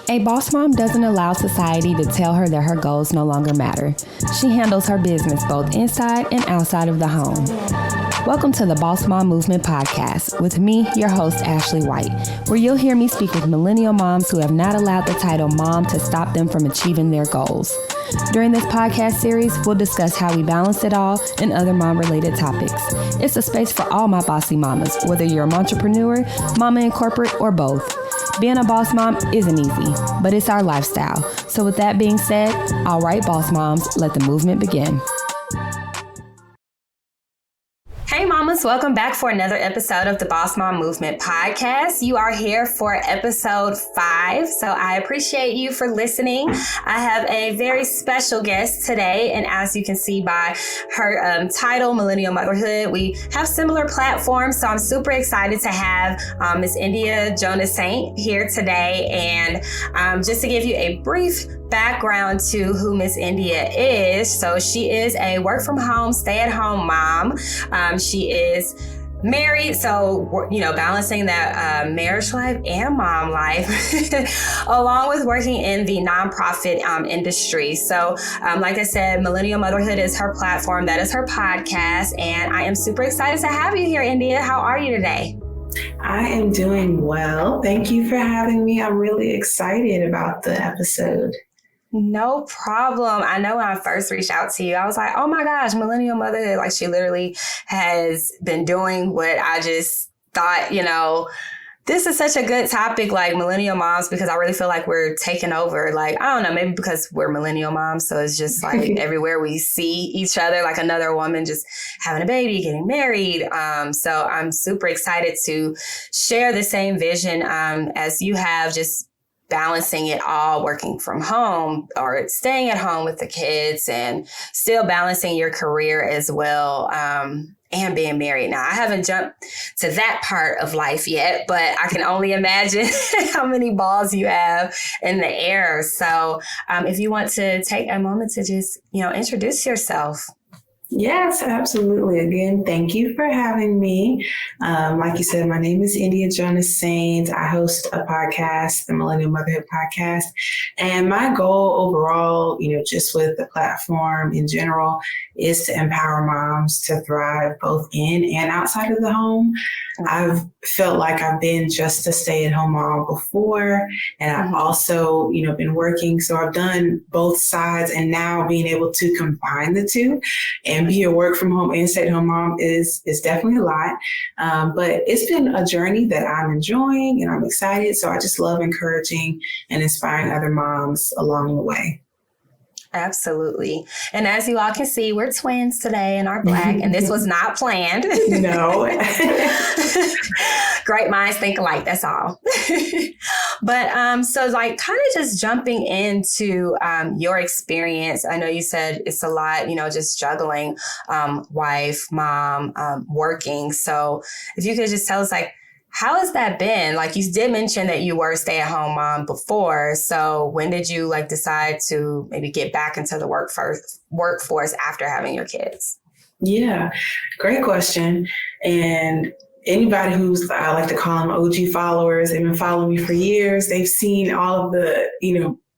A boss mom doesn't allow society to tell her that her goals no longer matter. She handles her business both inside and outside of the home. Welcome to the Boss Mom Movement Podcast with me, your host, Ashley White, where you'll hear me speak with millennial moms who have not allowed the title mom to stop them from achieving their goals. During this podcast series, we'll discuss how we balance it all and other mom-related topics. It's a space for all my bossy mamas, whether you're an entrepreneur, mama in corporate, or both. Being a boss mom isn't easy, but it's our lifestyle. So with that being said, all right, boss moms, let the movement begin. Hey mamas, welcome back for another episode of the Boss Mom Movement Podcast. You are here for episode 5, so I appreciate you for listening. I have a very special guest today, and as you can see by her title, Millennial Motherhood, we have similar platforms, so I'm super excited to have Miss India Jonassaint here today. And just to give you a brief background to who Miss India is. So she is a work from home, stay at home mom. She is married, so, balancing that marriage life and mom life, along with working in the nonprofit industry. So, like I said, Millennial Motherhood is her platform. That is her podcast. And I am super excited to have you here, India. How are you today? I am doing well. Thank you for having me. I'm really excited about the episode. No problem. I know when I first reached out to you, I was like, oh my gosh, Millennial Motherhood. Like, she literally has been doing what I just thought, this is such a good topic, like millennial moms, because I really feel like we're taking over. Like, I don't know, maybe because we're millennial moms. So it's just like everywhere we see each other, like another woman just having a baby, getting married. So I'm super excited to share the same vision as you have, just balancing it all, working from home or staying at home with the kids and still balancing your career as well. And being married. Now, I haven't jumped to that part of life yet, but I can only imagine how many balls you have in the air. So if you want to take a moment to just, introduce yourself. Yes, absolutely. Again, thank you for having me. Like you said, my name is India Jonassaint. I host a podcast, the Millennial Motherhood Podcast. And my goal overall, just with the platform in general, is to empower moms to thrive both in and outside of the home. I've felt like I've been just a stay-at-home mom before, and I've also, been working. So I've done both sides, and now being able to combine the two and be a work-from-home and stay-at-home mom is definitely a lot. But it's been a journey that I'm enjoying, and I'm excited. So I just love encouraging and inspiring other moms along the way. Absolutely. And as you all can see, we're twins today and are Black, and this was not planned. No. Great minds think alike, that's all. But so like kind of just jumping into your experience. I know you said it's a lot, just juggling wife, mom, working. So if you could just tell us, like, how has that been? Like, you did mention that you were a stay-at-home mom before. So when did you decide to maybe get back into the workforce after having your kids? Yeah, great question. And anybody who's, I like to call them OG followers, they've been following me for years. They've seen all of the,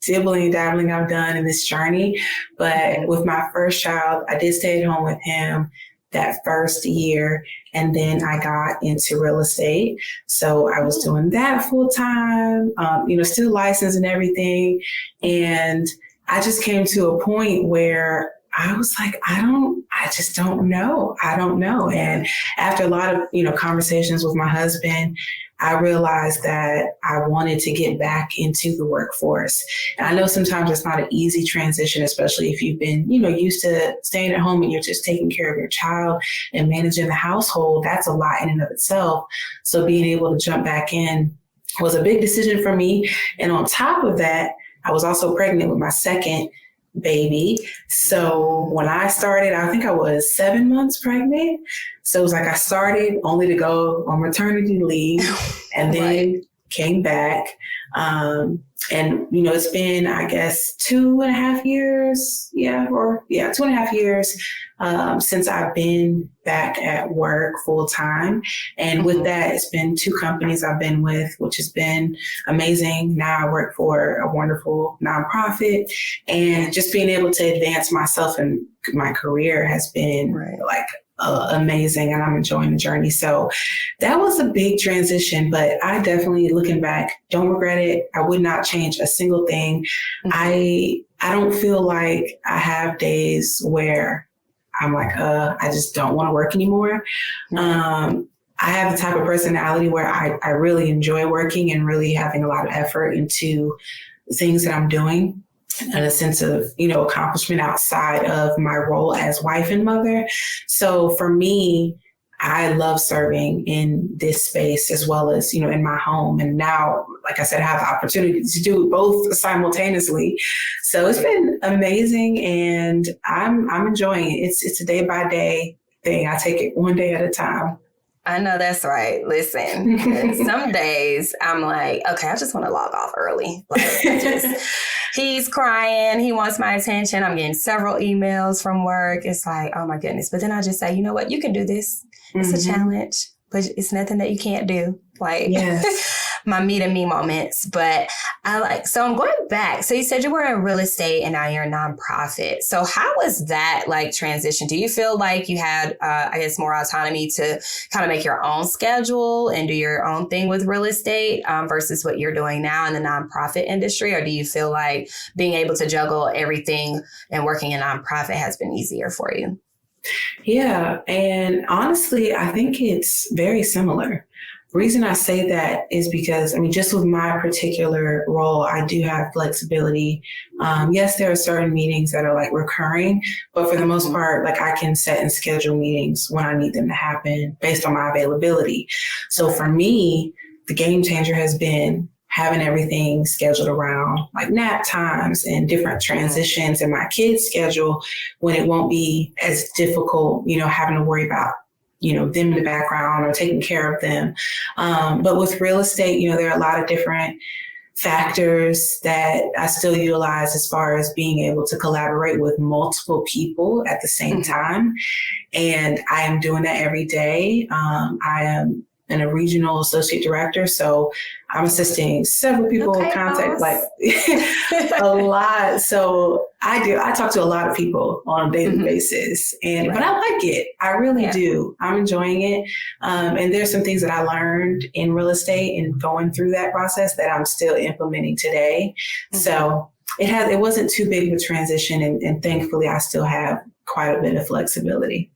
dibbling and dabbling I've done in this journey. But with my first child, I did stay at home with him that first year. And then I got into real estate. So I was doing that full time, still licensed and everything. And I just came to a point where I was like, I just don't know. I don't know. And after a lot of, conversations with my husband, I realized that I wanted to get back into the workforce. And I know sometimes it's not an easy transition, especially if you've been, used to staying at home and you're just taking care of your child and managing the household. That's a lot in and of itself. So being able to jump back in was a big decision for me. And on top of that, I was also pregnant with my second baby. So when I started, I think I was 7 months pregnant. So it was like I started only to go on maternity leave and then came back. And, it's been, I guess, 2.5 years. 2.5 years since I've been back at work full time. And with that, it's been 2 companies I've been with, which has been amazing. Now I work for a wonderful nonprofit, and just being able to advance myself and my career has been amazing, and I'm enjoying the journey. So that was a big transition, but I definitely, looking back, don't regret it. I would not change a single thing. I don't feel like I have days where I'm like, I just don't want to work anymore. I have the type of personality where I really enjoy working and really having a lot of effort into things that I'm doing, and a sense of, accomplishment outside of my role as wife and mother. So for me, I love serving in this space as well as, in my home. And now, like I said, I have the opportunity to do both simultaneously. So it's been amazing, and I'm enjoying it. It's a day by day thing. I take it one day at a time. I know that's right. Listen, some days I'm like, okay, I just want to log off early. He's crying. He wants my attention. I'm getting several emails from work. It's like, oh my goodness. But then I just say, you know what? You can do this. It's a challenge, but it's nothing that you can't do. My me to me moments. But so I'm going back. So you said you were in real estate and now you're a nonprofit. So how was that transition? Do you feel like you had, more autonomy to kind of make your own schedule and do your own thing with real estate versus what you're doing now in the nonprofit industry? Or do you feel like being able to juggle everything and working in nonprofit has been easier for you? Yeah. And honestly, I think it's very similar. The reason I say that is because, just with my particular role, I do have flexibility. Yes, there are certain meetings that are recurring, but for the most part, I can set and schedule meetings when I need them to happen based on my availability. So for me, the game changer has been having everything scheduled around nap times and different transitions in my kids' schedule, when it won't be as difficult, having to worry about them in the background or taking care of them. But with real estate, there are a lot of different factors that I still utilize as far as being able to collaborate with multiple people at the same time. And I am doing that every day. I am a regional associate director, so I'm assisting several people contact a lot. So I talk to a lot of people on a daily basis, but I like it. I really do. I'm enjoying it. And there's some things that I learned in real estate and going through that process that I'm still implementing today. So it wasn't too big of a transition, and thankfully I still have quite a bit of flexibility.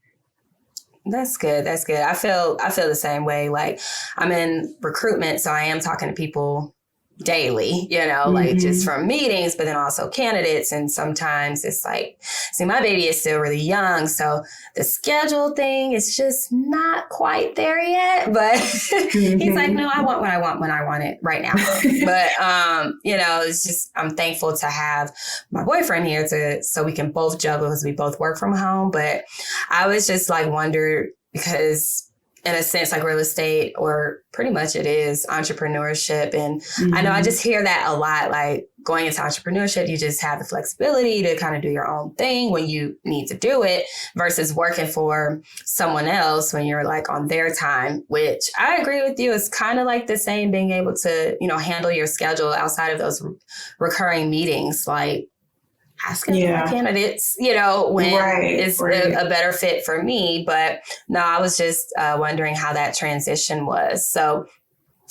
That's good. That's good. I feel the same way. I'm in recruitment, so I am talking to people daily, just from meetings, but then also candidates. And sometimes it's my baby is still really young. So the schedule thing is just not quite there yet. But he's like, no, I want what I want when I want it right now. But, it's just, I'm thankful to have my boyfriend here so we can both juggle because we both work from home. But I was just wondered, because in a sense, real estate, or pretty much it is entrepreneurship. And I know I just hear that a lot, going into entrepreneurship, you just have the flexibility to kind of do your own thing when you need to do it versus working for someone else when you're on their time, which I agree with you. It's kind of the same, being able to, handle your schedule outside of those recurring meetings, asking my candidates, when it's a better fit for me. But no, I was just wondering how that transition was. So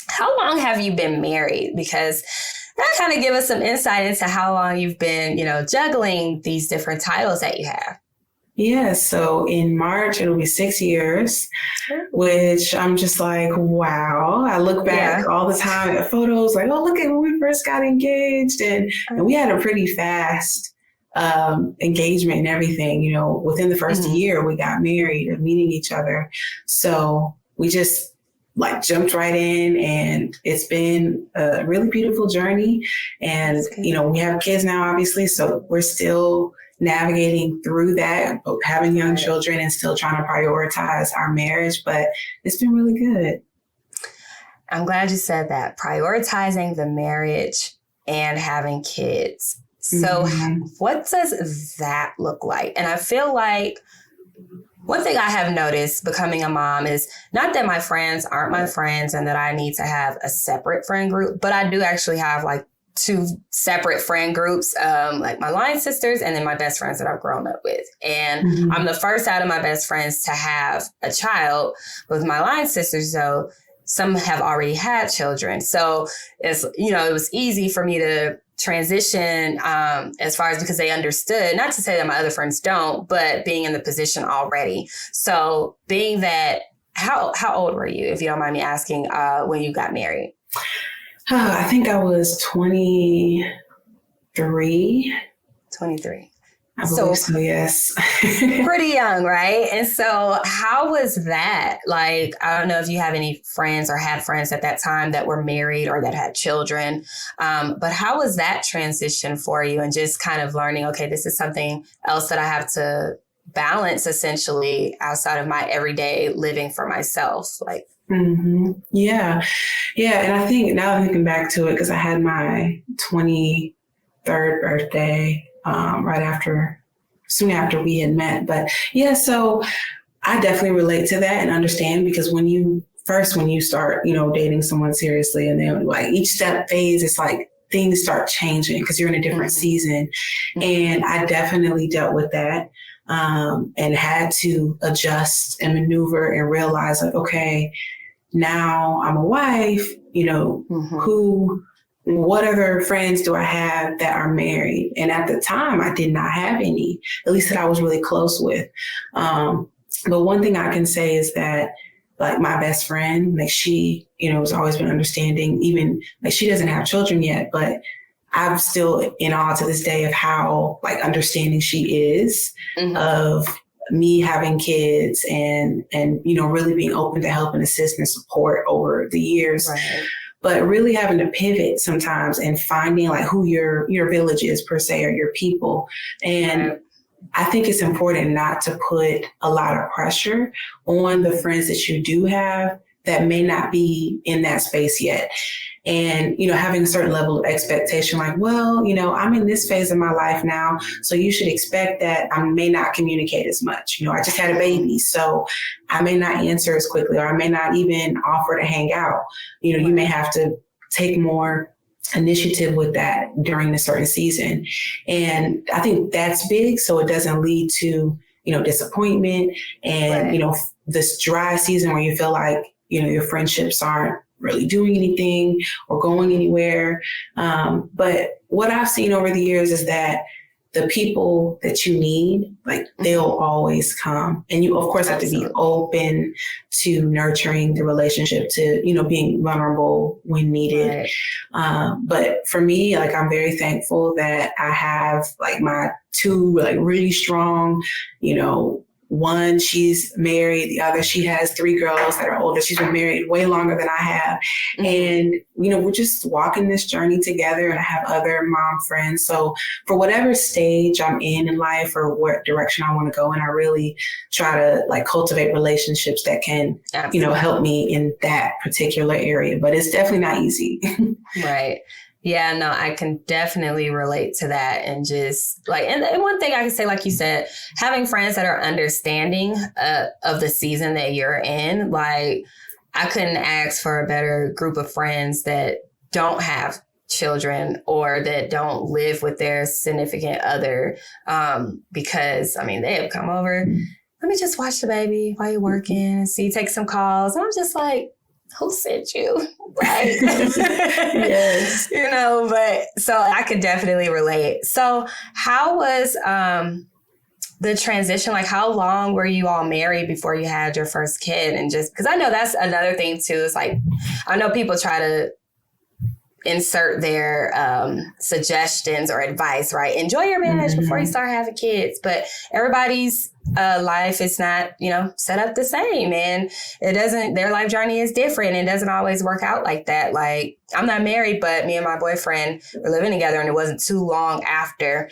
how long have you been married? Because that kind of give us some insight into how long you've been, juggling these different titles that you have. Yeah, so in March, it'll be 6 years, which I'm just wow. I look back all the time at photos, oh, look at when we first got engaged. And we had a pretty fast engagement and everything. Within the first year, we got married of meeting each other. So we just jumped right in, and it's been a really beautiful journey. And, we have kids now, obviously, so we're still navigating through that, having young children and still trying to prioritize our marriage, but it's been really good. I'm glad you said that. Prioritizing the marriage and having kids. So what does that look like? And I feel like one thing I have noticed becoming a mom is not that my friends aren't my friends and that I need to have a separate friend group, but I do actually have like 2 separate friend groups, like my line sisters and then my best friends that I've grown up with. And I'm the first out of my best friends to have a child. With my line sisters, though, some have already had children. So it's, it was easy for me to transition as far as because they understood, not to say that my other friends don't, but being in the position already. So being that, how old were you, if you don't mind me asking, when you got married? I think I was 23. 23. I believe so, yes. Pretty young, right? And so how was that? Like, I don't know if you have any friends or had friends at that time that were married or that had children, but how was that transition for you? And just kind of learning, okay, this is something else that I have to balance essentially outside of my everyday living for myself. Like, Yeah. And I think now thinking back to it, because I had my 23rd birthday soon after we had met. But yeah, so I definitely relate to that and understand, because when you start, dating someone seriously, and then like each step phase, it's like things start changing because you're in a different season. And I definitely dealt with that. And had to adjust and maneuver and realize like, okay, now I'm a wife, what other friends do I have that are married? And at the time I did not have any, at least that I was really close with. But one thing I can say is that like my best friend, like she, has always been understanding, even like she doesn't have children yet, but I'm still in awe to this day of how like understanding she is of me having kids and really being open to help and assist and support over the years. Right. But really having to pivot sometimes and finding like who your village is per se, or your people. And I think it's important not to put a lot of pressure on the friends that you do have that may not be in that space yet. And, having a certain level of expectation, like, well, I'm in this phase of my life now, so you should expect that I may not communicate as much. I just had a baby, so I may not answer as quickly, or I may not even offer to hang out. You may have to take more initiative with that during a certain season. And I think that's big, so it doesn't lead to, disappointment and, this dry season where you feel like, your friendships aren't really doing anything or going anywhere. But what I've seen over the years is that the people that you need, like they'll always come. And you, of course, have to be open to nurturing the relationship, to, being vulnerable when needed. Right. But for me, like, I'm very thankful that I have like my 2 like really strong, one, she's married. The other, she has 3 girls that are older. She's been married way longer than I have. And, we're just walking this journey together, and I have other mom friends. So for whatever stage I'm in life or what direction I want to go in, I really try to like cultivate relationships that can, help me in that particular area. But it's definitely not easy. Right. Yeah, no, I can definitely relate to that. And just like, and one thing I can say, like you said, having friends that are understanding of the season that you're in, like I couldn't ask for a better group of friends that don't have children or that don't live with their significant other, because they have come over. Let me just watch the baby while you're working and take some calls. And I'm just like, who sent you? Right. Yes. But so I could definitely relate. So how was the transition? Like, how long were you all married before you had your first kid? And just because I know that's another thing too. It's like, I know people try to insert their suggestions or advice, right? Enjoy your marriage before you start having kids. But everybody's life is not, set up the same. And their life journey is different. It doesn't always work out like that. Like, I'm not married, but me and my boyfriend were living together, and it wasn't too long after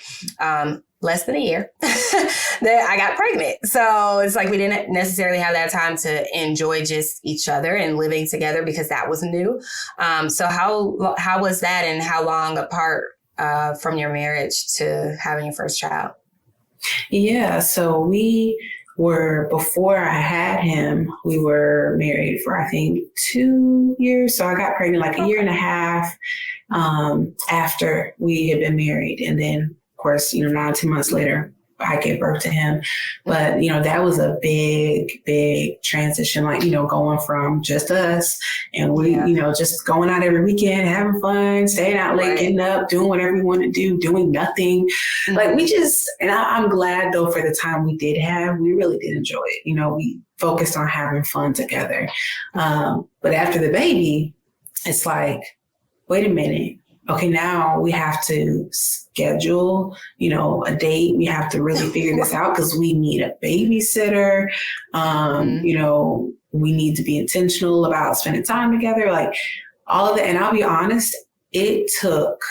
less than a year that I got pregnant. So it's like we didn't necessarily have that time to enjoy just each other and living together because that was new. So how was that, and how long apart from your marriage to having your first child? Yeah, so before I had him, we were married for, I think, 2 years. So I got pregnant like a year and a half after we had been married. And then, of course, 9-10 months later, I gave birth to him. But, that was a big, big transition, like, going from just us and we, just going out every weekend, having fun, staying out late, getting up, doing whatever we want to do, doing nothing. Like I'm glad though, for the time we did have, we really did enjoy it. We focused on having fun together. But after the baby, it's like, wait a minute. Okay, now we have to schedule, a date. We have to really figure this out because we need a babysitter. We need to be intentional about spending time together, like all of that. And I'll be honest, it took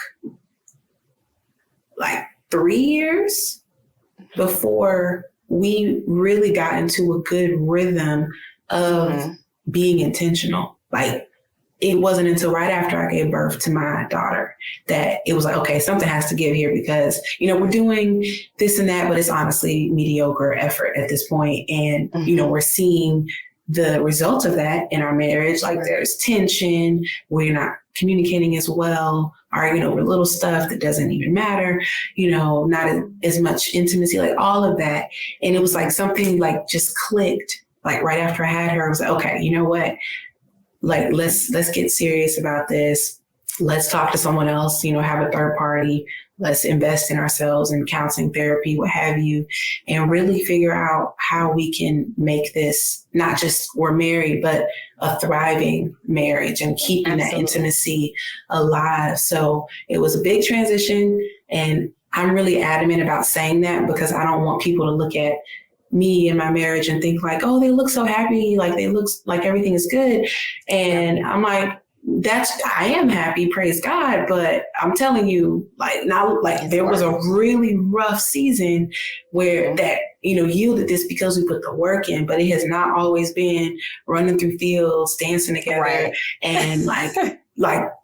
like 3 years before we really got into a good rhythm of being intentional. Like, it wasn't until right after I gave birth to my daughter that it was like, okay, something has to give here because, we're doing this and that, but it's honestly mediocre effort at this point. And, we're seeing the results of that in our marriage. Like there's tension, we're not communicating as well, arguing over little stuff that doesn't even matter, not as much intimacy, like all of that. And it was like something like just clicked, like right after I had her. I was like, okay, you know what? Like, let's get serious about this. Let's talk to someone else, have a third party. Let's invest in ourselves in counseling, therapy, what have you, and really figure out how we can make this not just we're married, but a thriving marriage and keeping that intimacy alive. So it was a big transition. And I'm really adamant about saying that because I don't want people to look at me and my marriage and think like, oh, they look so happy. Like they look like everything is good. And I'm like, I am happy, praise God. But I'm telling you, there was a really rough season where that, yielded this because we put the work in, but it has not always been running through fields, dancing together and like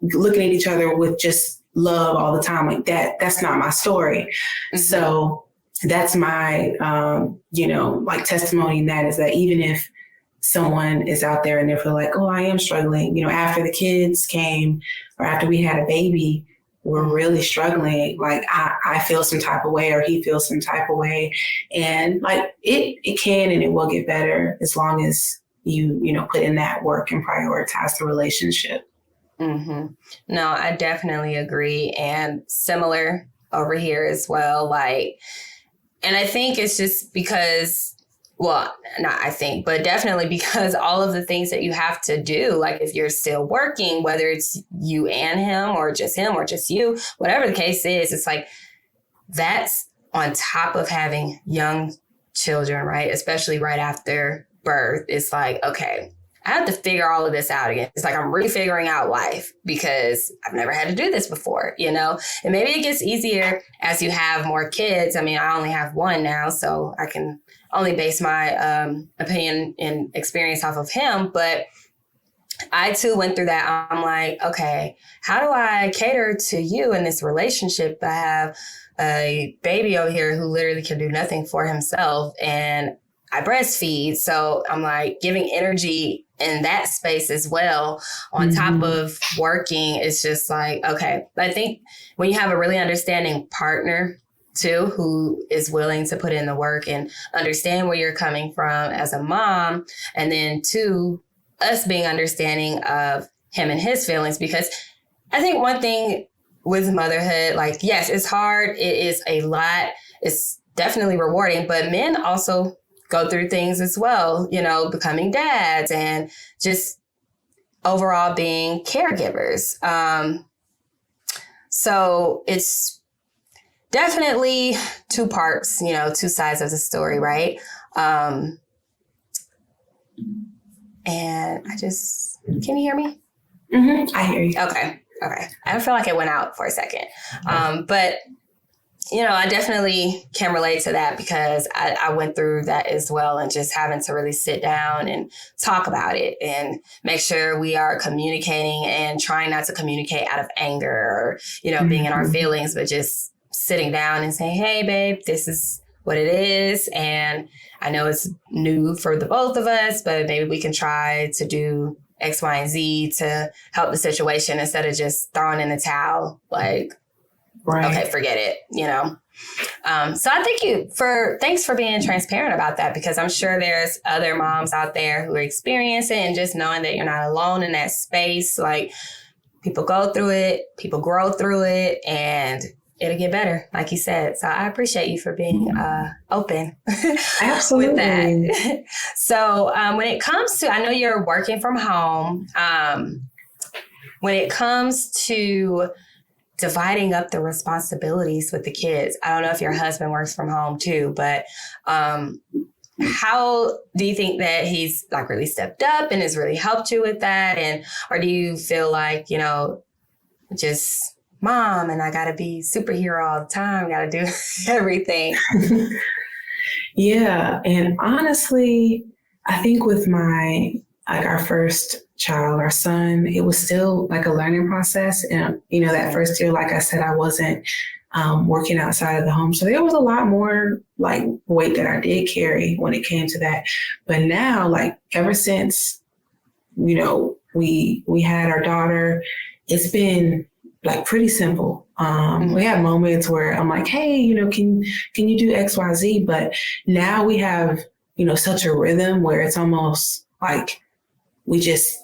looking at each other with just love all the time. Like that's not my story. So that's my, testimony in that is that even if someone is out there and they feel like, oh, I am struggling, after the kids came or after we had a baby, we're really struggling. Like I feel some type of way or he feels some type of way. And like it can and it will get better as long as you put in that work and prioritize the relationship. No, I definitely agree. And similar over here as well. And I think it's just because, well, not I think, but definitely because all of the things that you have to do, like if you're still working, whether it's you and him or just you, whatever the case is, it's like that's on top of having young children, right? Especially right after birth. It's like, okay, I have to figure all of this out again. It's like I'm refiguring out life because I've never had to do this before, And maybe it gets easier as you have more kids. I mean, I only have one now, so I can only base my opinion and experience off of him. But I too went through that. I'm like, okay, how do I cater to you in this relationship? I have a baby over here who literally can do nothing for himself, and I breastfeed. So I'm like giving energy in that space as well on top of working. It's just like, okay, I think when you have a really understanding partner too, who is willing to put in the work and understand where you're coming from as a mom, and then two, us being understanding of him and his feelings, because I think one thing with motherhood, like, yes, it's hard. It is a lot. It's definitely rewarding, but men also go through things as well, becoming dads and just overall being caregivers. So it's definitely two parts, two sides of the story, right? And can you hear me? I hear you. Okay. I feel like it went out for a second. But I definitely can relate to that because I went through that as well, and just having to really sit down and talk about it and make sure we are communicating and trying not to communicate out of anger or, being in our feelings, but just sitting down and saying, hey, babe, this is what it is. And I know it's new for the both of us, but maybe we can try to do X, Y, and Z to help the situation instead of just throwing in the towel. Like, right. Okay, forget it, So I thanks for being transparent about that, because I'm sure there's other moms out there who are experiencing it, and just knowing that you're not alone in that space. Like, people go through it, people grow through it, and it'll get better, like you said. So I appreciate you for being open Absolutely. with that. So when it comes to, I know you're working from home. When it comes to dividing up the responsibilities with the kids, I don't know if your husband works from home too, but how do you think that he's like really stepped up and has really helped you with that? And, or do you feel like, just mom and I got to be superhero all the time, got to do everything? Yeah. And honestly, I think with our first child, our son, it was still like a learning process. And, that first year, like I said, I wasn't working outside of the home. So there was a lot more like weight that I did carry when it came to that. But now, like ever since, we had our daughter, it's been like pretty simple. We have moments where I'm like, hey, can you do X, Y, Z? But now we have, such a rhythm where it's almost like we just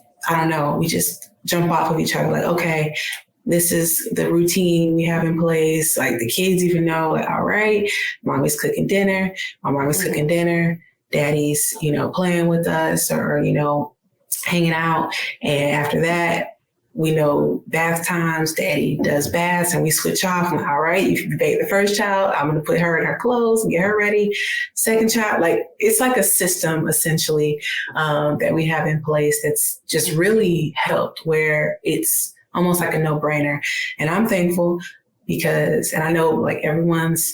jump off of each other. Like, okay, this is the routine we have in place. Like the kids even know, like, all right, mommy's cooking dinner. My mommy's cooking dinner. Daddy's, playing with us or, hanging out. And after that, we know bath times, daddy does baths and we switch off. And all right, you bathe the first child, I'm going to put her in her clothes and get her ready. Second child, like it's like a system essentially that we have in place that's just really helped, where it's almost like a no-brainer. And I'm thankful because, and I know like everyone's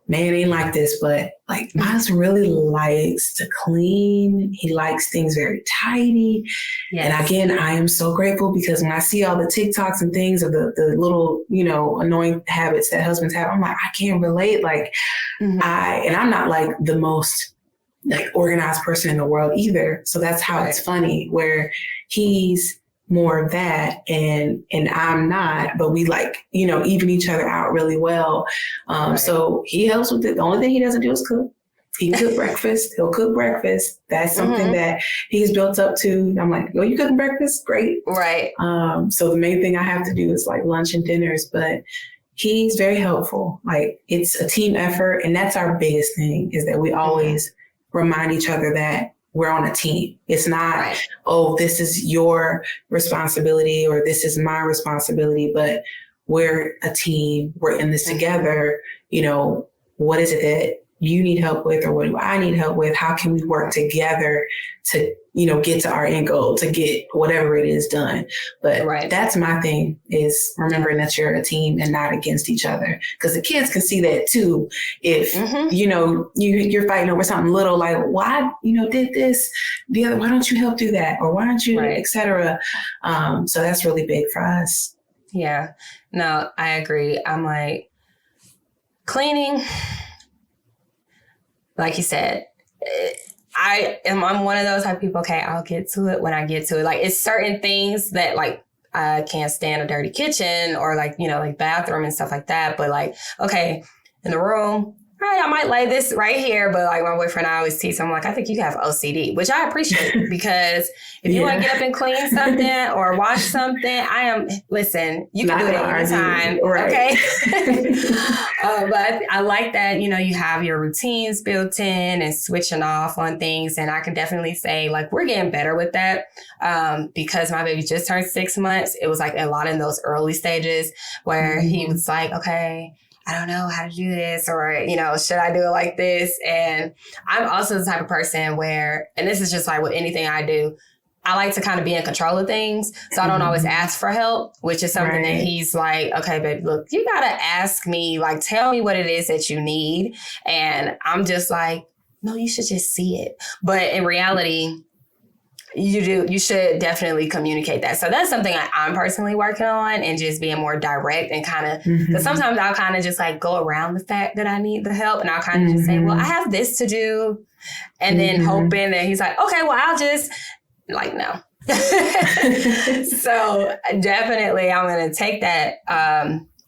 man ain't like this, but like Miles really likes to clean. He likes things very tidy. Yes. And again, I am so grateful because when I see all the TikToks and things of the little, annoying habits that husbands have, I'm like, I can't relate. Like I'm not like the most like organized person in the world either. So that's how it's funny where he's more of that and I'm not, but we like, even each other out really well. So he helps with it. The only thing he doesn't do is cook. He can cook breakfast. He'll cook breakfast. That's something that he's built up to. I'm like, oh, you cooking breakfast? Great. Right. So the main thing I have to do is like lunch and dinners, but he's very helpful. Like it's a team effort. And that's our biggest thing is that we always remind each other that we're on a team. It's not, oh, this is your responsibility or this is my responsibility, but we're a team. We're in this together. What is it that you need help with or what do I need help with? How can we work together to, get to our end goal, to get whatever it is done? But that's my thing is remembering that you're a team and not against each other. Because the kids can see that too. If, you're fighting over something little, like why, did this, the other, why don't you help do that? Or why don't you, et cetera. So that's really big for us. Yeah, no, I agree. I'm like cleaning, like you said, I'm one of those type of people, okay, I'll get to it when I get to it. Like it's certain things that like I can't stand a dirty kitchen or like, like bathroom and stuff like that. But like, okay, in the room, all right, I might lay this right here. But like my boyfriend, I always tease him, like, I think you have OCD, which I appreciate because if you want to get up and clean something or wash something, listen, you can do it anytime. Right. Okay. But I like that, you have your routines built in and switching off on things. And I can definitely say like, we're getting better with that because my baby just turned 6 months. It was like a lot in those early stages where he was like, okay, I don't know how to do this or, should I do it like this? And I'm also the type of person where, and this is just like with anything I do, I like to kind of be in control of things. So I don't always ask for help, which is something that he's like, okay, babe, look, you got to ask me, like, tell me what it is that you need. And I'm just like, no, you should just see it. But in reality, you should definitely communicate that. So that's something I'm personally working on, and just being more direct and kind of, because sometimes I'll kind of just like go around the fact that I need the help, and I'll kind of just say, well, I have this to do. And then hoping that he's like, okay, well, I'll just like, no. So definitely I'm going to take that,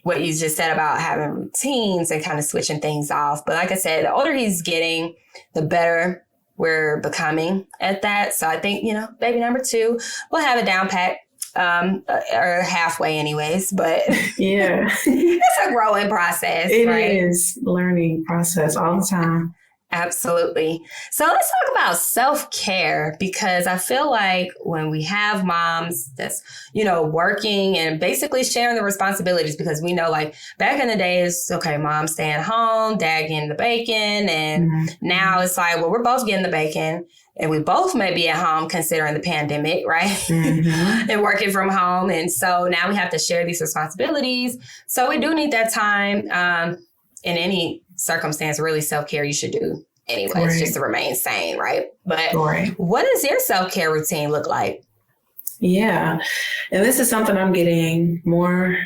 what you just said about having routines and kind of switching things off. But like I said, the older he's getting, the better we're becoming at that. So I think, baby number 2, we'll have it down pat, or halfway anyways, but yeah, it's a growing process. It is learning process all the time. Absolutely. So let's talk about self-care, because I feel like when we have moms that's, working and basically sharing the responsibilities, because we know, like, back in the days, okay, mom staying home, dad getting the bacon. And now it's like, well, we're both getting the bacon, and we both may be at home considering the pandemic, right? And working from home. And so now we have to share these responsibilities. So we do need that time, in any circumstance. Really, self-care you should do anyways, just to remain sane, right? But what does your self-care routine look like? Yeah. And this is something I'm getting more,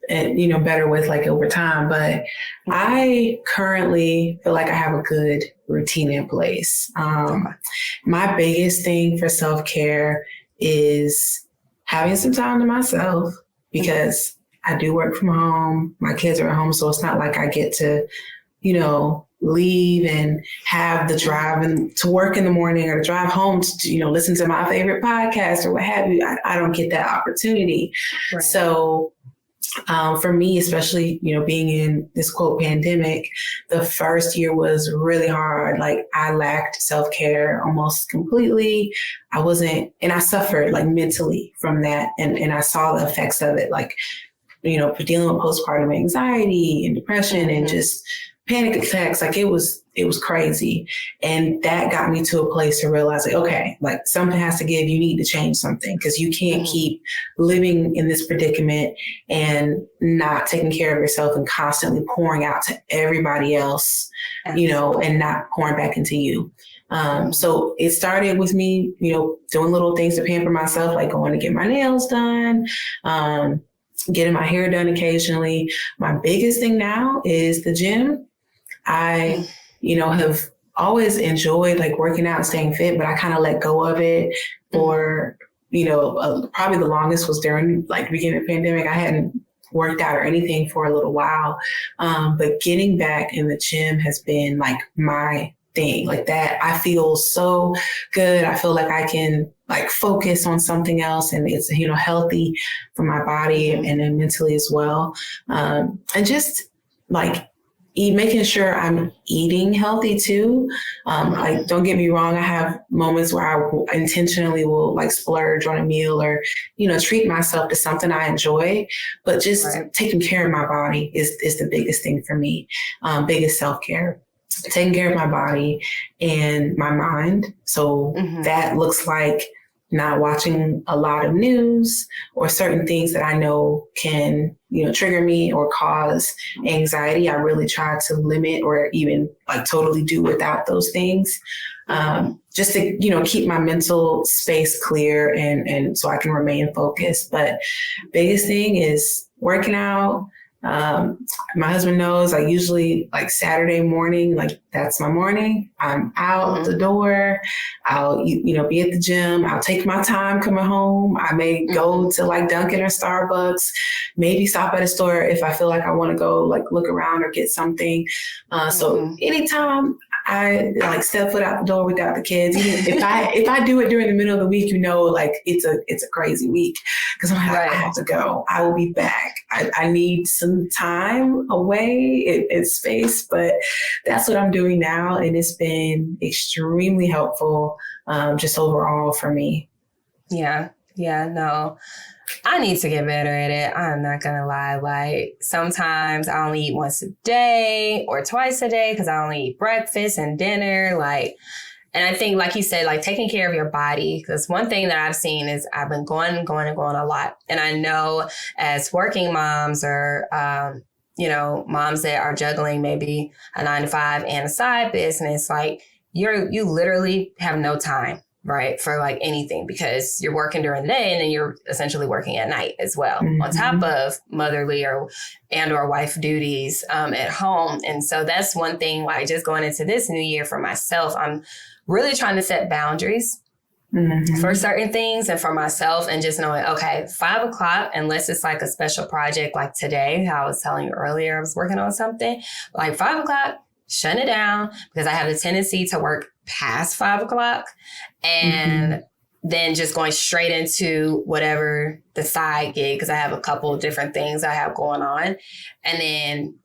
better with, like, over time. But I currently feel like I have a good routine in place. My biggest thing for self-care is having some time to myself, because I do work from home. My kids are at home, so it's not like I get to, leave and have the drive and to work in the morning, or to drive home to, listen to my favorite podcast or what have you. I don't get that opportunity. Right. So for me, especially, being in this quote pandemic, the first year was really hard. Like, I lacked self-care almost completely. And I suffered, like, mentally from that. And I saw the effects of it, like, dealing with postpartum anxiety and depression and just panic attacks. Like, it was crazy. And that got me to a place to realize, like, okay, like, something has to give. You need to change something, because you can't keep living in this predicament and not taking care of yourself and constantly pouring out to everybody else, and not pouring back into you. So it started with me, doing little things to pamper myself, like going to get my nails done, getting my hair done occasionally. My biggest thing now is the gym. I, have always enjoyed, like, working out and staying fit, but I kind of let go of it for, probably the longest was during, like, the beginning of the pandemic. I hadn't worked out or anything for a little while. But getting back in the gym has been, like, my thing. Like, that, I feel so good. I feel like I can, like, focus on something else, and it's, healthy for my body and then mentally as well. And just, like, making sure I'm eating healthy too. Like, don't get me wrong. I have moments where I intentionally will, like, splurge on a meal or, treat myself to something I enjoy, but just taking care of my body is the biggest thing for me. Biggest self-care. Taking care of my body and my mind. So that looks like not watching a lot of news or certain things that I know can, trigger me or cause anxiety. I really try to limit or even, like, totally do without those things, just to, keep my mental space clear and so I can remain focused. But biggest thing is working out. My husband knows, I usually, like, Saturday morning, like, that's my morning. I'm out the door. I'll, be at the gym. I'll take my time coming home. I may go to, like, Dunkin' or Starbucks, maybe stop at a store if I feel like I want to go, like, look around or get something. So anytime I, like, step foot out the door without the kids, even if I do it during the middle of the week, like, it's a crazy week, because I'm like, I have to go. I will be back. I need some time away in space, but that's what I'm doing now. And it's been extremely helpful, just overall for me. Yeah. No, I need to get better at it. I'm not going to lie. Like, sometimes I only eat once a day or twice a day, because I only eat breakfast and dinner. Like, And I think, like you said, like taking care of your body, because one thing that I've seen is I've been going a lot. And I know as working moms or, moms that are juggling maybe a 9-to-5 and a side business, like you literally have no time, right, for like anything, because you're working during the day and then you're essentially working at night as well, on top of motherly or wife duties at home. And so that's one thing, like just going into this new year for myself, I'm really trying to set boundaries for certain things and for myself, and just knowing, okay, 5 o'clock, unless it's like a special project like today, how I was telling you earlier, I was working on something, like 5 o'clock, shut it down, because I have the tendency to work past 5 o'clock and then just going straight into whatever the side gig, because I have a couple of different things I have going on. And then,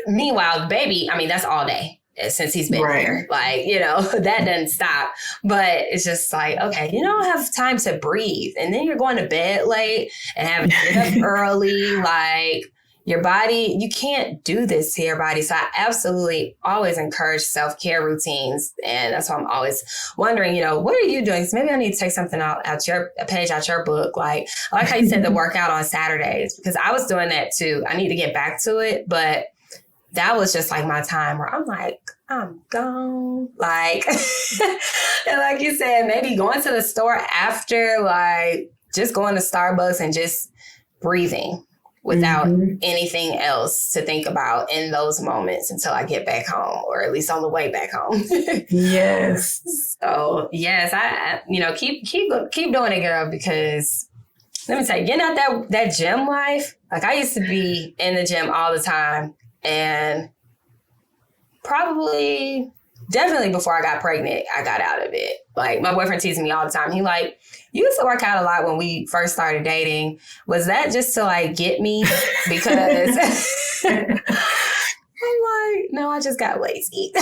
meanwhile, the baby, I mean, that's all day. Since he's been here, like, that doesn't stop. But it's just like, okay, you don't have time to breathe. And then you're going to bed late and having to get up early. Like, your body, you can't do this to your body. So I absolutely always encourage self-care routines. And that's why I'm always wondering, what are you doing? So maybe I need to take something out a page out your book. Like, I like how you said the workout on Saturdays, because I was doing that too. I need to get back to it. But that was just like my time where I'm like, I'm gone. Like, and like you said, maybe going to the store after, like just going to Starbucks and just breathing without anything else to think about in those moments until I get back home, or at least on the way back home. Yes. So yes, I keep doing it, girl, because let me tell you, getting out that gym life, like I used to be in the gym all the time. And definitely before I got pregnant, I got out of it. Like, my boyfriend teased me all the time. He like, you used to work out a lot when we first started dating. Was that just to like get me? Because I'm like, no, I just got lazy.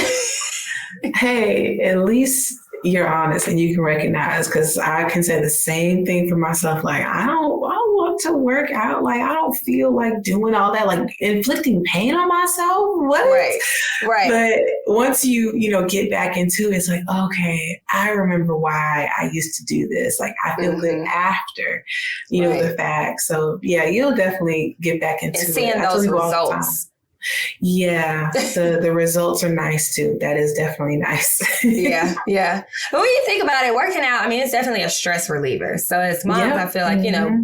Hey, at least you're honest and you can recognize, because I can say the same thing for myself. Like, I don't want to work out. Like, I don't feel like doing all that, like inflicting pain on myself. What? Right. But once you get back into it, it's like, okay, I remember why I used to do this. Like, I feel good after, the fact. So yeah, you'll definitely get back into it. And seeing those results. Yeah, the results are nice too. That is definitely nice. Yeah. But when you think about it, working out, I mean, it's definitely a stress reliever. So as moms, I feel like,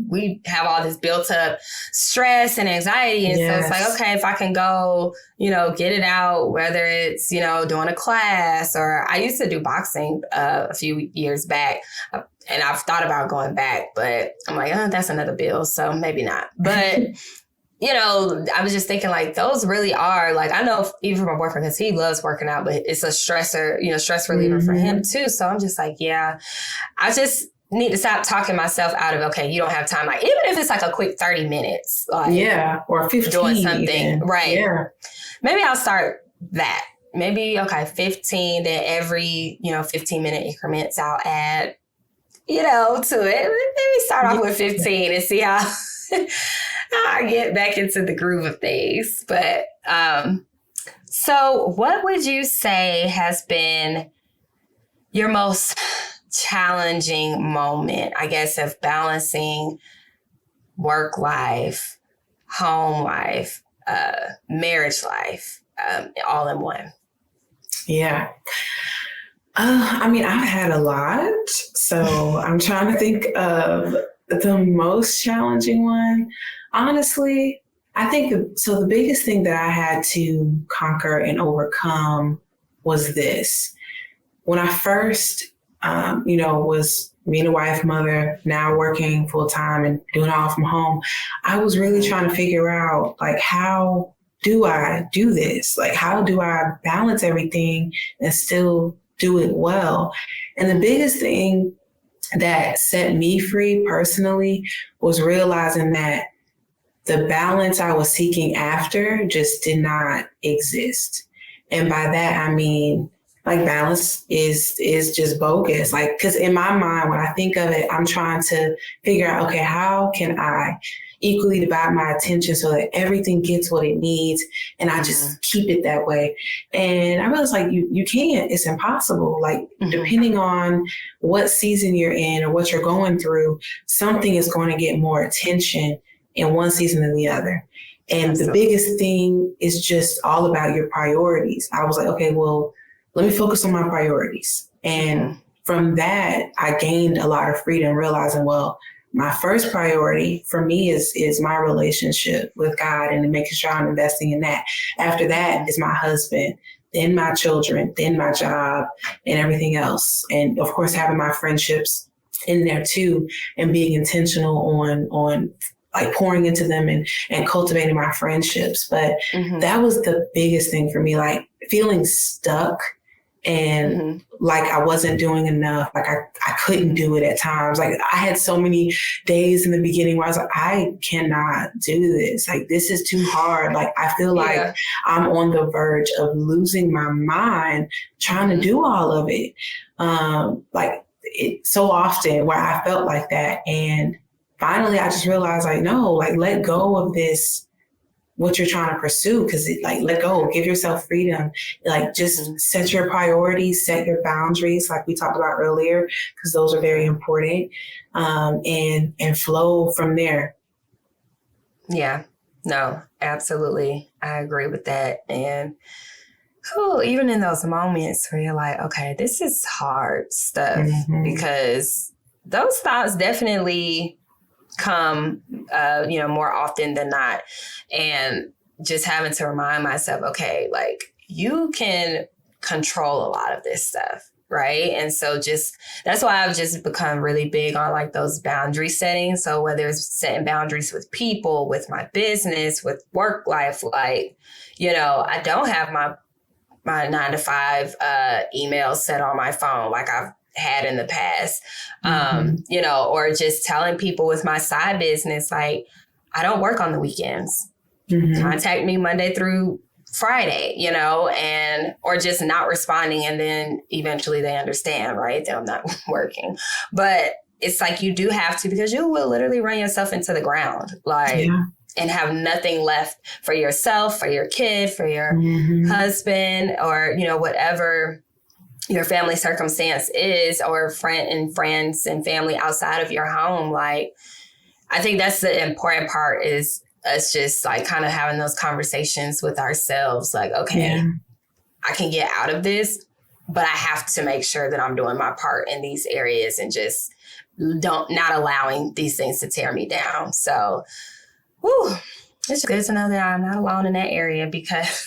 we have all this built up stress and anxiety. And so it's like, okay, if I can go, get it out, whether it's, doing a class, or I used to do boxing a few years back. And I've thought about going back, but I'm like, oh, that's another bill. So maybe not. But I was just thinking, like, those really are, like, I know even for my boyfriend, because he loves working out, but it's a stressor, stress reliever for him too. So I'm just like, yeah, I just need to stop talking myself out of, okay, you don't have time. Like, even if it's like a quick 30 minutes, like, or 15, doing something, even. Right? Yeah. Maybe I'll start that. Maybe, okay, 15, then every, 15-minute increments I'll add, to it. Maybe start off with 15 and see how I get back into the groove of things. But so what would you say has been your most challenging moment, I guess, of balancing work life, home life, marriage life, all in one? Yeah. I mean, I've had a lot. So I'm trying to think of the most challenging one. Honestly, I think the biggest thing that I had to conquer and overcome was this. When I first, was being a wife, mother, now working full time and doing it all from home, I was really trying to figure out, like, how do I do this? Like, how do I balance everything and still do it well? And the biggest thing that set me free personally was realizing that the balance I was seeking after just did not exist. And by that, I mean, like, balance is just bogus. Like, because in my mind, when I think of it, I'm trying to figure out, okay, how can I, equally divide my attention so that everything gets what it needs. And I just keep it that way. And I realized like you can't, it's impossible. Like depending on what season you're in or what you're going through, something is going to get more attention in one season than the other. And the biggest thing is just all about your priorities. I was like, okay, well, let me focus on my priorities. And from that, I gained a lot of freedom, realizing, well, my first priority for me is my relationship with God and making sure I'm investing in that. After that is my husband, then my children, then my job and everything else. And of course, having my friendships in there too, and being intentional on like pouring into them and cultivating my friendships. But that was the biggest thing for me, like feeling stuck and like I wasn't doing enough. Like I couldn't do it at times. Like I had so many days in the beginning where I was like, I cannot do this. Like, this is too hard. Like, I feel like I'm on the verge of losing my mind trying to do all of it. Like it so often where I felt like that. And finally, I just realized like, no, like let go of this, what you're trying to pursue, because like, let go, give yourself freedom, like just set your priorities, set your boundaries, like we talked about earlier, because those are very important, and flow from there. Yeah, no, absolutely. I agree with that. And even in those moments where you're like, okay, this is hard stuff, because those thoughts definitely come, more often than not. And just having to remind myself, okay, like you can control a lot of this stuff, right? And so that's why I've just become really big on like those boundary settings. So whether it's setting boundaries with people, with my business, with work life, like, I don't have my 9-to-5 emails set on my phone like I've had in the past, or just telling people with my side business, like, I don't work on the weekends. Contact me Monday through Friday, or just not responding. And then eventually they understand, right, that I'm not working. But it's like, you do have to, because you will literally run yourself into the ground, like, and have nothing left for yourself, for your kid, for your husband, or, whatever your family circumstance is, or friends and family outside of your home. Like, I think that's the important part, is us just like kind of having those conversations with ourselves. Like, okay, I can get out of this, but I have to make sure that I'm doing my part in these areas and just not allowing these things to tear me down. So, it's good to know that I'm not alone in that area, because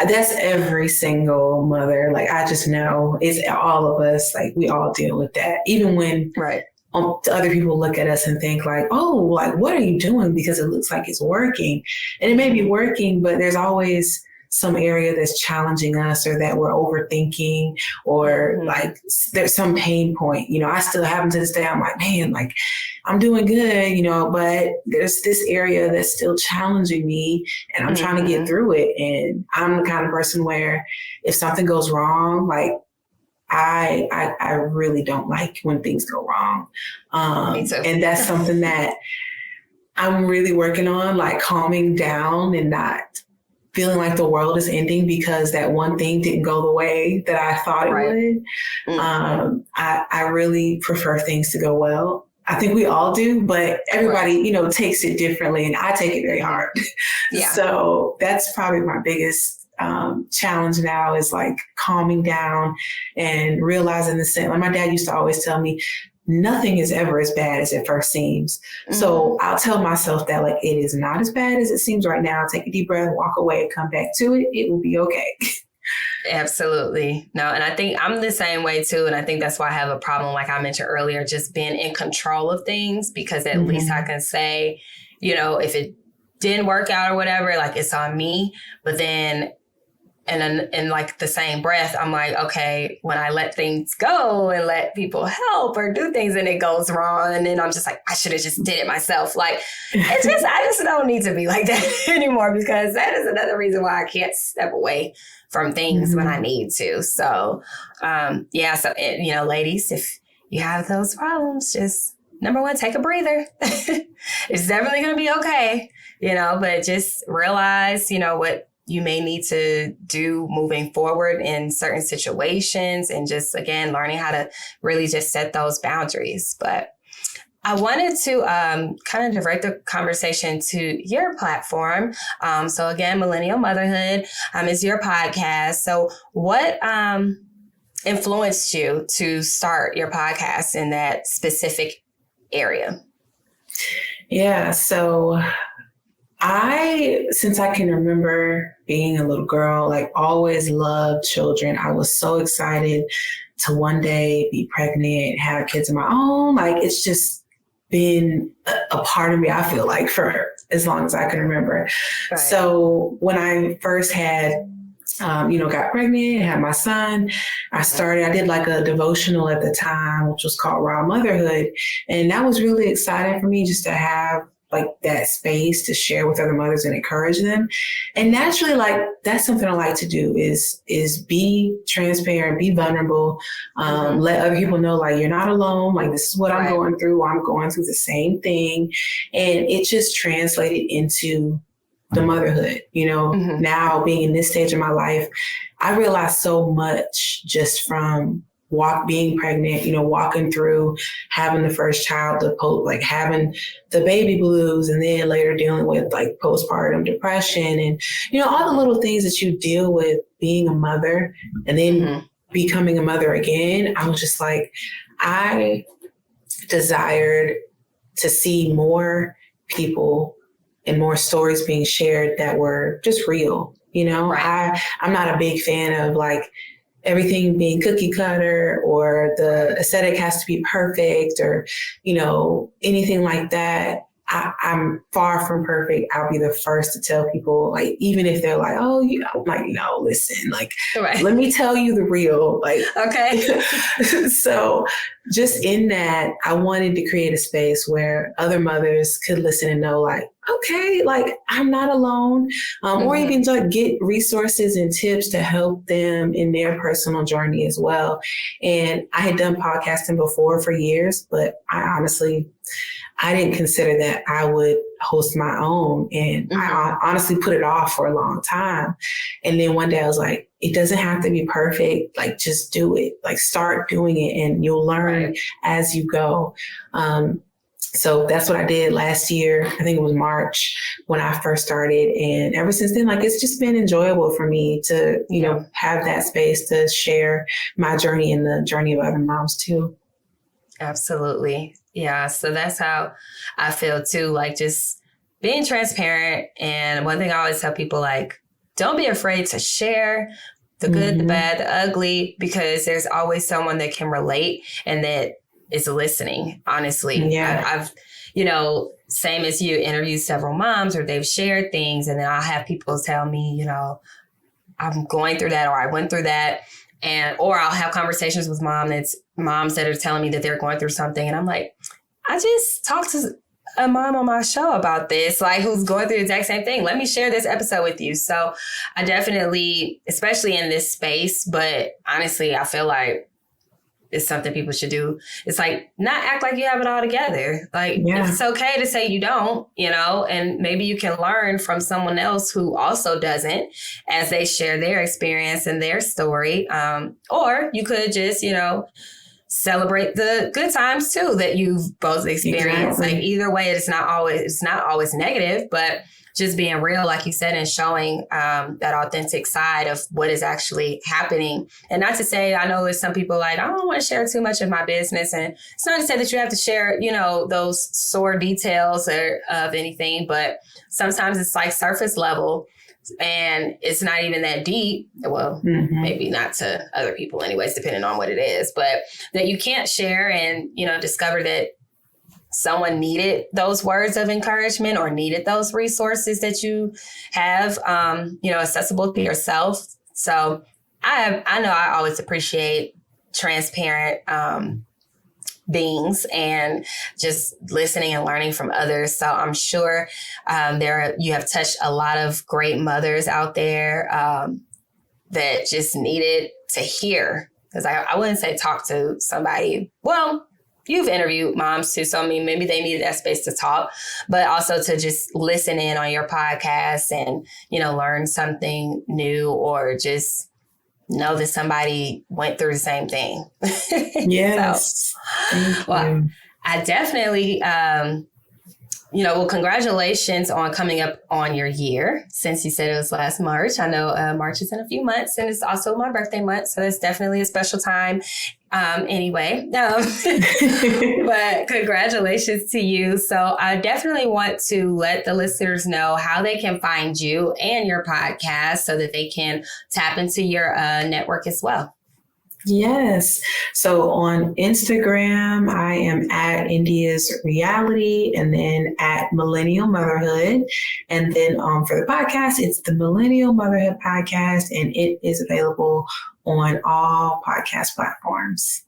that's every single mother. Like, I just know it's all of us. Like, we all deal with that. Even when other people look at us and think like, oh, like, what are you doing? Because it looks like it's working. And it may be working, but there's always some area that's challenging us, or that we're overthinking, or like there's some pain point. I still have them to this day. I'm like, man, like I'm doing good, but there's this area that's still challenging me, and I'm trying to get through it. And I'm the kind of person where if something goes wrong, like I really don't like when things go wrong. Me too. And that's something that I'm really working on, like calming down and not feeling like the world is ending because that one thing didn't go the way that I thought it would. I really prefer things to go well. I think we all do, but everybody, takes it differently, and I take it very hard. So that's probably my biggest challenge now, is like calming down and realizing the same. Like my dad used to always tell me, nothing is ever as bad as it first seems. So I'll tell myself that, like, it is not as bad as it seems right now. Take a deep breath, walk away, come back to it. It will be okay. Absolutely. No, and I think I'm the same way too. And I think that's why I have a problem, like I mentioned earlier, just being in control of things, because at least I can say, if it didn't work out or whatever, like it's on me. But then and in like the same breath, I'm like, okay, when I let things go and let people help or do things and it goes wrong, and then I'm just like, I should have just did it myself. Like, I just don't need to be like that anymore, because that is another reason why I can't step away from things when I need to. So, ladies, if you have those problems, just number one, take a breather. It's definitely going to be okay, but just realize, what you may need to do moving forward in certain situations, and just, again, learning how to really just set those boundaries. But I wanted to kind of direct the conversation to your platform. So again, Millennial Motherhood is your podcast. So what influenced you to start your podcast in that specific area? Yeah, so since I can remember being a little girl, always loved children. I was so excited to one day be pregnant, have kids of my own. It's just been a part of me, I feel like, for as long as I can remember. Right. So when I first had, got pregnant, had my son, I did a devotional at the time, which was called Raw Motherhood. And that was really exciting for me, just to have that space to share with other mothers and encourage them. And naturally, that's something I like to do is be transparent, be vulnerable, let other people know, you're not alone. This is what I'm going through. I'm going through the same thing. And it just translated into the motherhood, now being in this stage of my life, I realized so much just from being pregnant, walking through having the first child, having the baby blues, and then later dealing with postpartum depression and, all the little things that you deal with being a mother and then becoming a mother again. I was just I desired to see more people and more stories being shared that were just real. I'm not a big fan of everything being cookie cutter, or the aesthetic has to be perfect, or, anything like that. I'm far from perfect. I'll be the first to tell people, even if they're oh, no, listen, let me tell you the real, okay. So just in that, I wanted to create a space where other mothers could listen and know, okay, I'm not alone, or even get resources and tips to help them in their personal journey as well. And I had done podcasting before for years, but I didn't consider that I would host my own. And I honestly put it off for a long time. And then one day I was it doesn't have to be perfect. Just do it. Start doing it, and you'll learn as you go. So that's what I did last year. I think it was March when I first started. And ever since then, it's just been enjoyable for me to, have that space to share my journey and the journey of other moms too. Absolutely. Yeah. So that's how I feel too, just being transparent. And one thing I always tell people, don't be afraid to share the good, the bad, the ugly, because there's always someone that can relate and that is listening, honestly. Yeah. I've, same as you, interviewed several moms, or they've shared things, and then I'll have people tell me, I'm going through that, or I went through that. Or I'll have conversations with moms that are telling me that they're going through something. And I'm I just talked to a mom on my show about this, who's going through the exact same thing. Let me share this episode with you. So I definitely, especially in this space, but honestly, I feel it's something people should do. It's not act like you have it all together. It's okay to say you don't, and maybe you can learn from someone else who also doesn't as they share their experience and their story. Or you could just, celebrate the good times too that you've both experienced. Exactly. Either way, it's not always negative, but just being real, like you said, and showing that authentic side of what is actually happening. And not to say, I know there's some people I don't want to share too much of my business. And it's not to say that you have to share, those sore details or of anything, but sometimes it's surface level and it's not even that deep. Well, maybe not to other people anyways, depending on what it is, but that you can't share and, discover that someone needed those words of encouragement or needed those resources that you have, accessible to yourself. So I know I always appreciate transparent beings and just listening and learning from others. So I'm sure you have touched a lot of great mothers out there that just needed to hear, because I wouldn't say talk to somebody. Well, you've interviewed moms too. So, I mean, maybe they needed that space to talk, but also to just listen in on your podcast and, learn something new or just know that somebody went through the same thing. Yes. So, I definitely, well, congratulations on coming up on your year. Since you said it was last March, I know March is in a few months and it's also my birthday month. So it's definitely a special time anyway. But congratulations to you. So I definitely want to let the listeners know how they can find you and your podcast so that they can tap into your network as well. Yes. So on Instagram, I am at India's Reality and then at Millennial Motherhood. And then for the podcast, it's the Millennial Motherhood Podcast, and it is available on all podcast platforms.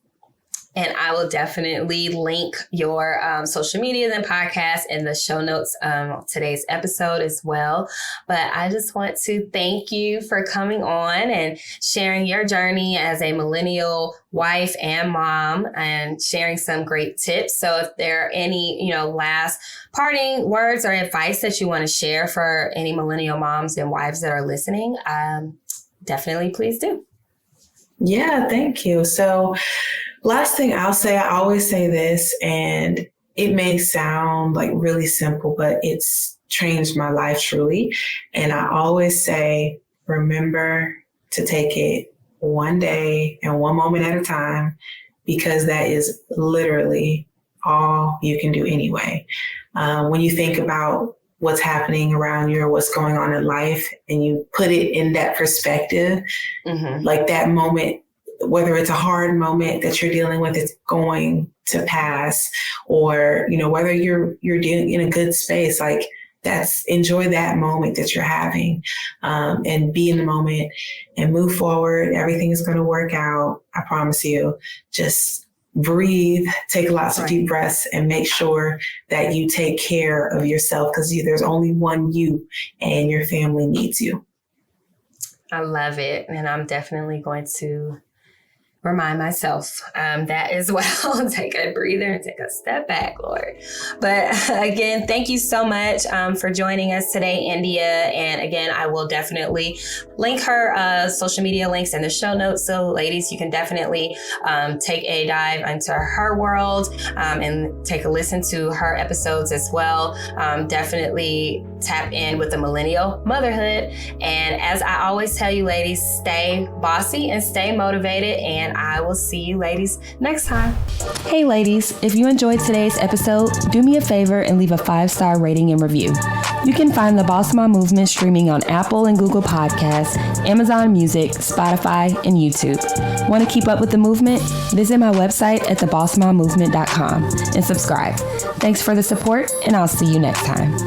And I will definitely link your social media and podcast in the show notes of today's episode as well. But I just want to thank you for coming on and sharing your journey as a millennial wife and mom and sharing some great tips. So if there are any, last parting words or advice that you want to share for any millennial moms and wives that are listening, definitely please do. Yeah, thank you. So last thing I'll say, I always say this, and it may sound like really simple, but it's changed my life truly. And I always say, remember to take it one day and one moment at a time, because that is literally all you can do anyway. When you think about what's happening around you or what's going on in life and you put it in that perspective, like that moment, whether it's a hard moment that you're dealing with, it's going to pass, or, whether you're dealing in a good space, like enjoy that moment that you're having, and be in the moment and move forward. Everything is going to work out. I promise you. Just breathe, take lots of deep breaths, and make sure that you take care of yourself, because there's only one you, and your family needs you. I love it. And I'm definitely going to remind myself that as well. Take a breather and take a step back, Lord. But again, thank you so much for joining us today, India. And again, I will definitely link her social media links in the show notes. So ladies, you can definitely take a dive into her world and take a listen to her episodes as well. Definitely tap in with the Millennial Motherhood. And as I always tell you, ladies, stay bossy and stay motivated. And I will see you ladies next time. Hey ladies, if you enjoyed today's episode, do me a favor and leave a 5-star rating and review. You can find the Boss Mom Movement streaming on Apple and Google Podcasts, Amazon Music, Spotify, and YouTube. Want to keep up with the movement? Visit my website at thebossmommovement.com and subscribe. Thanks for the support, and I'll see you next time.